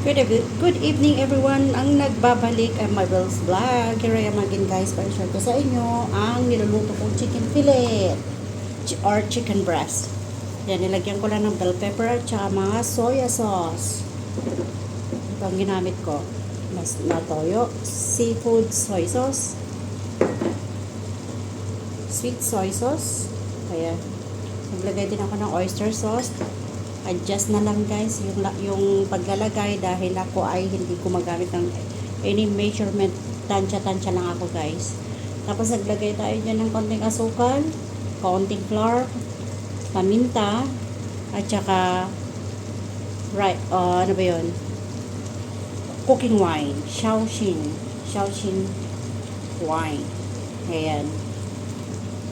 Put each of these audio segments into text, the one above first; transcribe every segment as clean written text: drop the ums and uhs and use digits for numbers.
Good evening everyone. Ang nagbabalik ay Mabel's Vlog. Here I am again guys para share ko sa inyo ang niluluto kong chicken fillet or chicken breast. Yan, nilagyan ko lang ng bell pepper at saka mga soya sauce. Ito ang ginamit ko. Mas na toyo, seafood soy sauce, sweet soy sauce. Ayan. Naglagay din ako ng oyster sauce. Adjust na lang guys yung paglalagay dahil ako ay hindi ko magamit ng any measurement. Tansya-tansya lang ako guys. Tapos naglagay tayo dyan ng konting asukal, konting flour, paminta, at saka ano ba yun? Cooking wine, Shaoxing wine. Ayan.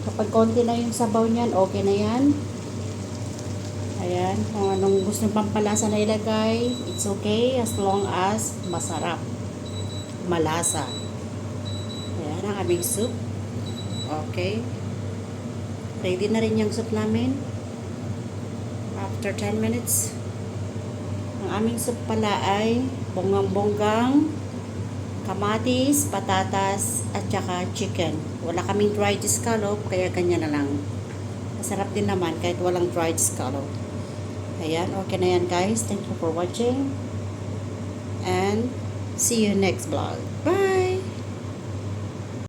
Kapag konti na yung sabaw niyan, okay na yan. Ayan, kung anong gusto pampalasa na ilagay, it's okay as long as masarap, malasa. Ayan, ang aming soup. Okay. Ready na rin yung soup namin. After 10 minutes. Ang aming soup pala ay bonggang-bonggang, kamatis, patatas, at saka chicken. Wala kaming dried scallop, kaya ganyan na lang. Masarap din naman kahit walang dried scallop. Ayan, okay na yan guys. Thank you for watching. And see you next vlog. Bye!